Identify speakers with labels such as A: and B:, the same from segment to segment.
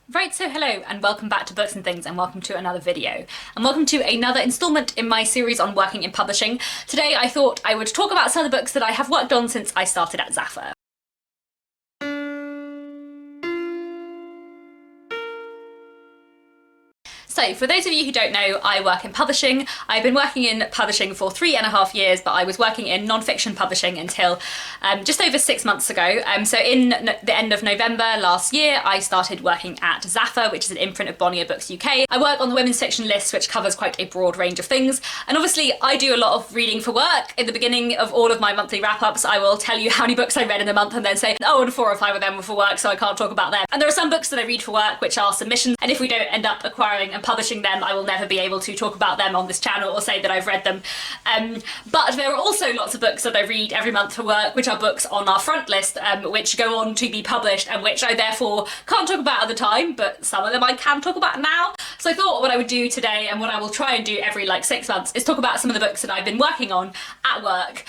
A: Right, so hello and welcome back to Books and Things and welcome to another video. And welcome to another instalment in my series on working in publishing. Today I thought I would talk about some of the books that I have worked on since I started at Zaffer. So, for those of you who don't know, I work in publishing. I've been working in publishing for 3.5 years, but I was working in non-fiction publishing until just over 6 months ago. So in the end of November last year, I started working at Zaffer, which is an imprint of Bonnier Books UK. I work on the women's fiction list, which covers quite a broad range of things. And obviously, I do a lot of reading for work. In the beginning of all of my monthly wrap-ups, I will tell you how many books I read in the month and then say, oh, and 4 or 5 of them were for work, so I can't talk about them. And there are some books that I read for work, which are submissions. And if we don't end up acquiring and publishing them, I will never be able to talk about them on this channel or say that I've read them. But there are also lots of books that I read every month for work, which are books on our front list, which go on to be published and which I therefore can't talk about at the time, but some of them I can talk about now. So I thought what I would do today, and what I will try and do every 6 months, is talk about some of the books that I've been working on at work,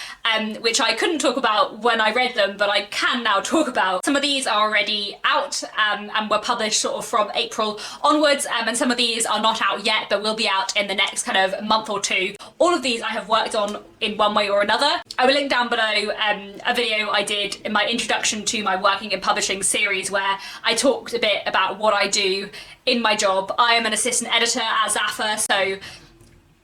A: which I couldn't talk about when I read them, but I can now talk about. Some of these are already out and were published sort of from April onwards, and some of these are not out yet, but will be out in the next kind of month or two. All of these I have worked on in one way or another. I will link down below a video I did in my introduction to my working in publishing series where I talked a bit about what I do in my job. I am an assistant editor at Zaffer, so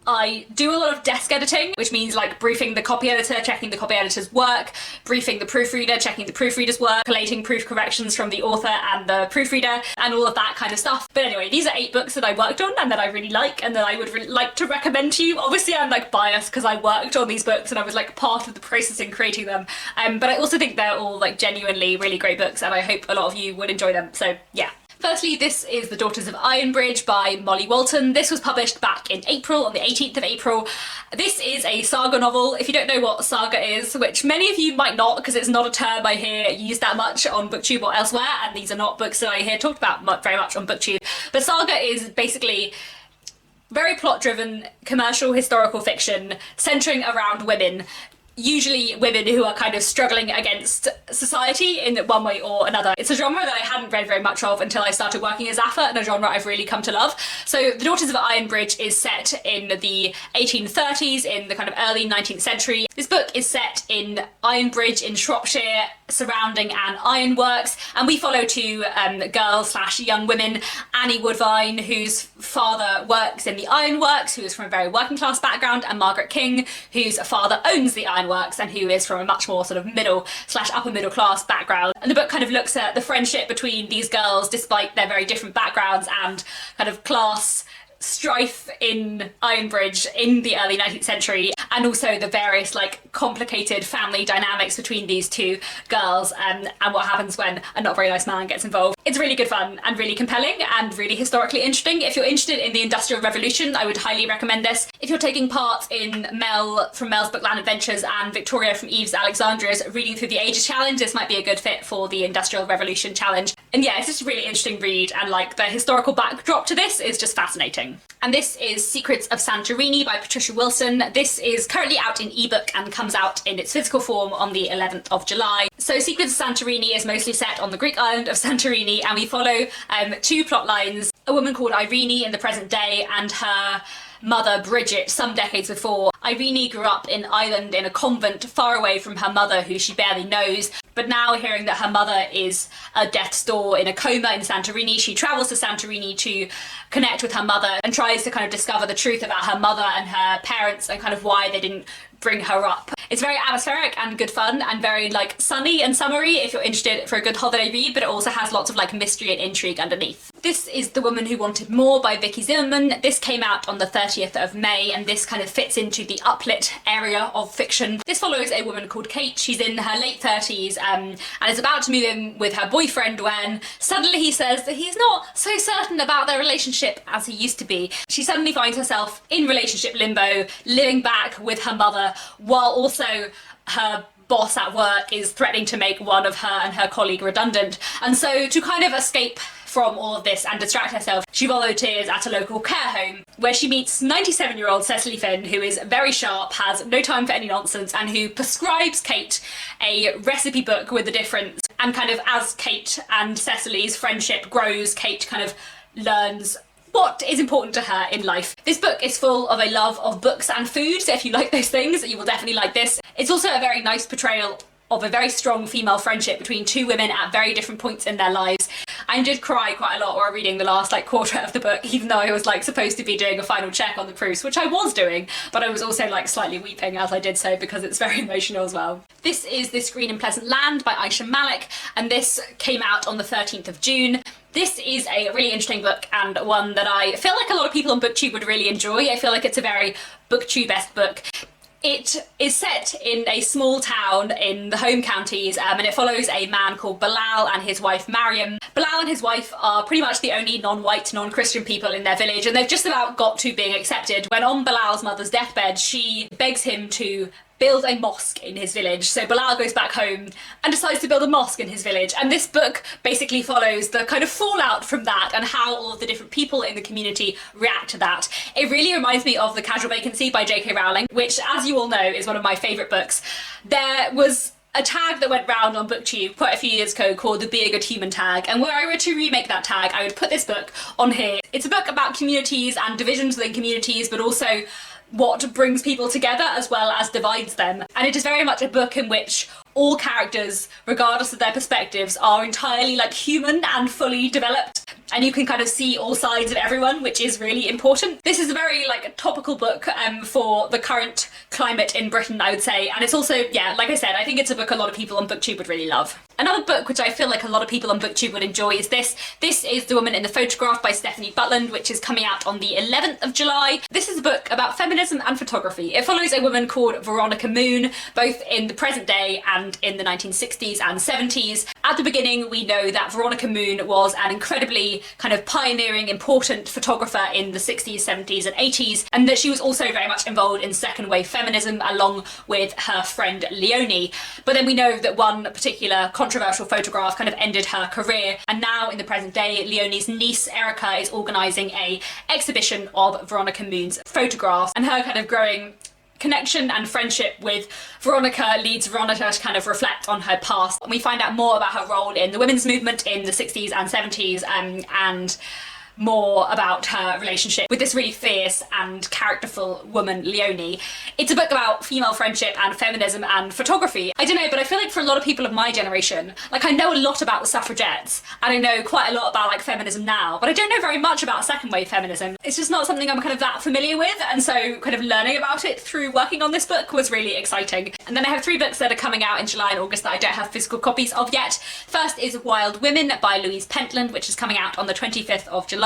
A: I do a lot of desk editing, which means briefing the copy editor, checking the copy editor's work, briefing the proofreader, checking the proofreader's work, collating proof corrections from the author and the proofreader, and all of that kind of stuff. But anyway, these are 8 books that I worked on and that I really like and that I would really like to recommend to you. Obviously I'm biased because I worked on these books and I was part of the process in creating them. But I also think they're all genuinely really great books and I hope a lot of you would enjoy them. So yeah. Firstly, this is The Daughters of Ironbridge by Molly Walton. This was published back in April, on the 18th of April. This is a saga novel. If you don't know what saga is, which many of you might not, because it's not a term I hear used that much on BookTube or elsewhere, and these are not books that I hear talked about very much on BookTube. But saga is basically very plot-driven commercial historical fiction centering around women. Usually women who are kind of struggling against society in one way or another. It's a genre that I hadn't read very much of until I started working as Zaffer, and a genre I've really come to love. So The Daughters of Ironbridge is set in the 1830s, in the kind of early 19th century. This book is set in Ironbridge in Shropshire, surrounding an ironworks, and we follow 2 girls/young women, Annie Woodvine, whose father works in the ironworks, who is from a very working class background, and Margaret King, whose father owns the ironworks and who is from a much more sort of middle/upper middle class background. And the book kind of looks at the friendship between these girls despite their very different backgrounds and kind of class strife in Ironbridge in the early 19th century, and also the various complicated family dynamics between these 2 girls and what happens when a not very nice man gets involved. It's really good fun and really compelling and really historically interesting. If you're interested in the Industrial Revolution, I would highly recommend this. If you're taking part in Mel from Mel's Bookland Adventures and Victoria from Eve's Alexandria's Reading Through the Ages Challenge, this might be a good fit for the Industrial Revolution Challenge. And yeah, it's just a really interesting read, and the historical backdrop to this is just fascinating. And this is Secrets of Santorini by Patricia Wilson. This is currently out in ebook and comes out in its physical form on the 11th of July. So Secrets of Santorini is mostly set on the Greek island of Santorini, and we follow 2 plot lines. A woman called Irene in the present day and her mother Bridget some decades before. Irene grew up in Ireland in a convent far away from her mother, who she barely knows, but now hearing that her mother is at death's door in a coma in Santorini, she travels to Santorini to connect with her mother and tries to kind of discover the truth about her mother and her parents and kind of why they didn't bring her up. It's very atmospheric and good fun and very sunny and summery if you're interested for a good holiday read, but it also has lots of mystery and intrigue underneath. This is The Woman Who Wanted More by Vicky Zimmerman. This came out on the 30th of May, and this kind of fits into the uplit area of fiction. This follows a woman called Kate. She's in her late 30s and is about to move in with her boyfriend when suddenly he says that he's not so certain about their relationship as he used to be. She suddenly finds herself in relationship limbo, living back with her mother, while also her boss at work is threatening to make one of her and her colleague redundant. And so to kind of escape from all of this and distract herself, she volunteers at a local care home where she meets 97-year-old Cecily Finn, who is very sharp, has no time for any nonsense, and who prescribes Kate a recipe book with the different And kind of as Kate and Cecily's friendship grows, Kate kind of learns what is important to her in life. This book is full of a love of books and food, so if you like those things, you will definitely like this. It's also a very nice portrayal of a very strong female friendship between two women at very different points in their lives. I did cry quite a lot while reading the last quarter of the book, even though I was supposed to be doing a final check on the proofs, which I was doing, but I was also slightly weeping as I did so because it's very emotional as well. This is This Green and Pleasant Land by Aisha Malik, and this came out on the 13th of June. This is a really interesting book and one that I feel like a lot of people on BookTube would really enjoy. I feel like it's a very BookTube-esque book. It is set in a small town in the home counties, and it follows a man called Bilal and his wife Mariam. Bilal and his wife are pretty much the only non-white, non-Christian people in their village, and they've just about got to being accepted when on Bilal's mother's deathbed she begs him to build a mosque in his village. So Bilal goes back home and decides to build a mosque in his village, and this book basically follows the kind of fallout from that and how all of the different people in the community react to that. It really reminds me of The Casual Vacancy by J.K. Rowling, which, as you all know, is one of my favourite books. There was a tag that went round on BookTube quite a few years ago called the Be a Good Human tag, and were I were to remake that tag, I would put this book on here. It's a book about communities and divisions within communities, but also what brings people together as well as divides them. And it is very much a book in which all characters, regardless of their perspectives, are entirely human and fully developed, and you can kind of see all sides of everyone, which is really important. This is a very topical book for the current climate in Britain, I would say, and it's also, yeah, like I said, I think it's a book a lot of people on BookTube would really love. Another book which I feel like a lot of people on BookTube would enjoy is this. This is The Woman in the Photograph by Stephanie Butland, which is coming out on the 11th of July. This is a book about feminism and photography. It follows a woman called Veronica Moon, both in the present day and in the 1960s and 70s. At the beginning, we know that Veronica Moon was an incredibly kind of pioneering, important photographer in the 60s, 70s and 80s, and that she was also very much involved in second wave feminism along with her friend Leonie. But then we know that one particular controversial photograph kind of ended her career, and now in the present day, Leonie's niece Erica is organising a exhibition of Veronica Moon's photographs, and her kind of growing connection and friendship with Veronica leads Veronica to kind of reflect on her past. And we find out more about her role in the women's movement in the 60s and 70s, and more about her relationship with this really fierce and characterful woman, Leonie. It's a book about female friendship and feminism and photography. I don't know, but I feel like for a lot of people of my generation, I know a lot about the suffragettes, and I know quite a lot about feminism now, but I don't know very much about second wave feminism. It's just not something I'm kind of that familiar with, and so kind of learning about it through working on this book was really exciting. And then I have 3 books that are coming out in July and August that I don't have physical copies of yet. First is Wild Women by Louise Pentland, which is coming out on the 25th of July.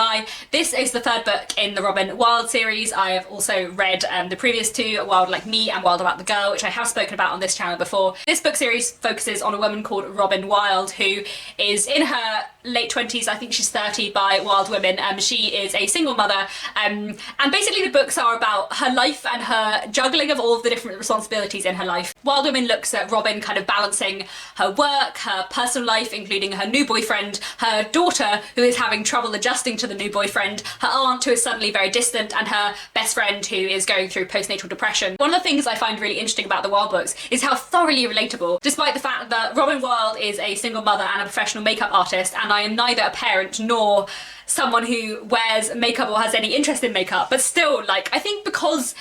A: This is the 3rd book in the Robin Wilde series. I have also read the previous 2, Wild Like Me and Wild About the Girl, which I have spoken about on this channel before. This book series focuses on a woman called Robin Wilde, who is in her late 20s, I think she's 30 by Wild Women. She is a single mother, and basically the books are about her life and her juggling of all of the different responsibilities in her life. Wild Women looks at Robin kind of balancing her work, her personal life, including her new boyfriend, her daughter who is having trouble adjusting to the new boyfriend, her aunt who is suddenly very distant, and her best friend who is going through postnatal depression. One of the things I find really interesting about the Wilde books is how thoroughly relatable, despite the fact that Robin Wilde is a single mother and a professional makeup artist, and I am neither a parent nor someone who wears makeup or has any interest in makeup, but still, I think because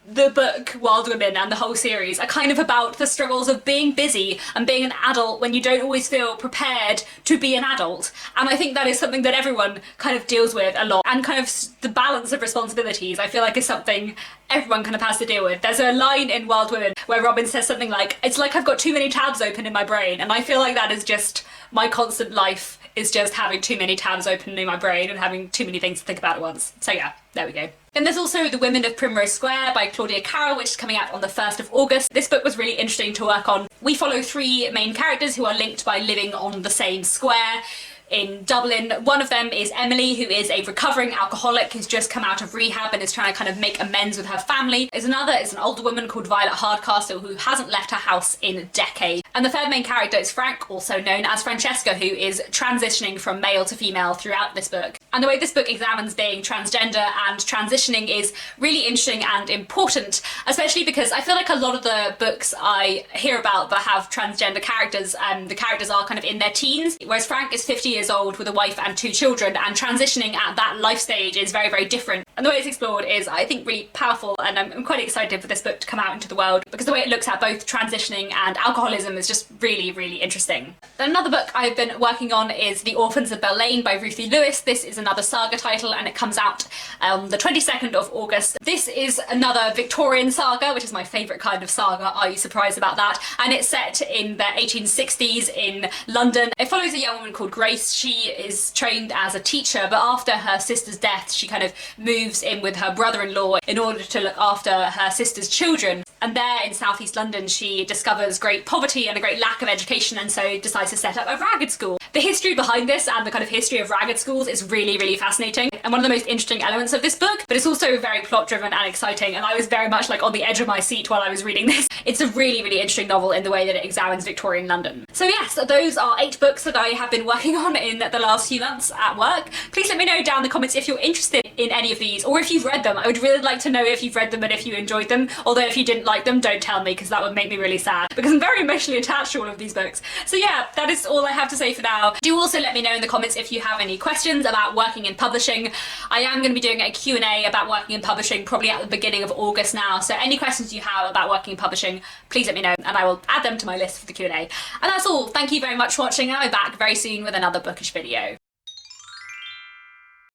A: the book Wild Women and the whole series are kind of about the struggles of being busy and being an adult when you don't always feel prepared to be an adult, and I think that is something that everyone kind of deals with a lot, and kind of the balance of responsibilities I feel like is something everyone kind of has to deal with. There's a line in Wild Women where Robin says something like, "It's like I've got too many tabs open in my brain," and I feel like that is just my constant life, is just having too many tabs open in my brain and having too many things to think about at once. So yeah, there we go. Then there's also The Women of Primrose Square by Claudia Carroll, which is coming out on the 1st of August. This book was really interesting to work on. We follow 3 main characters who are linked by living on the same square in Dublin. One of them is Emily, who is a recovering alcoholic who's just come out of rehab and is trying to kind of make amends with her family. There's another is an older woman called Violet Hardcastle who hasn't left her house in a decade. And the 3rd main character is Frank, also known as Francesca, who is transitioning from male to female throughout this book. And the way this book examines being transgender and transitioning is really interesting and important, especially because I feel like a lot of the books I hear about that have transgender characters, the characters are kind of in their teens, whereas Frank is 50 years old with a wife and 2 children, and transitioning at that life stage is very, very different. And the way it's explored is, I think, really powerful, and I'm quite excited for this book to come out into the world because the way it looks at both transitioning and alcoholism is just really, really interesting. Then another book I've been working on is The Orphans of Belle by Ruthie Lewis. This is another saga title and it comes out on the 22nd of August. This is another Victorian saga, which is my favourite kind of saga. Are you surprised about that? And it's set in the 1860s in London. It follows a young woman called Grace. She is trained as a teacher, but after her sister's death, she kind of moves in with her brother-in-law in order to look after her sister's children. And there in southeast London, she discovers great poverty and a great lack of education, and so decides to set up a ragged school. The history behind this and the kind of history of ragged schools is really, really fascinating and one of the most interesting elements of this book, but it's also very plot driven and exciting, and I was very much like on the edge of my seat while I was reading this. It's a really, really interesting novel in the way that it examines Victorian London. So yes, those are 8 books that I have been working on in the last few months at work. Please let me know down in the comments if you're interested in any of these, or if you've read them. I would really like to know if you've read them and if you enjoyed them, although if you didn't like them, don't tell me, because that would make me really sad, because I'm very emotionally attached to all of these books. So yeah, that is all I have to say for now. Do also let me know in the comments if you have any questions about working in publishing. I am going to be doing a Q&A about working in publishing probably at the beginning of August now, so any questions you have about working in publishing, please let me know and I will add them to my list for the Q&A. And that's all. Thank you very much for watching, and I'll be back very soon with another bookish video.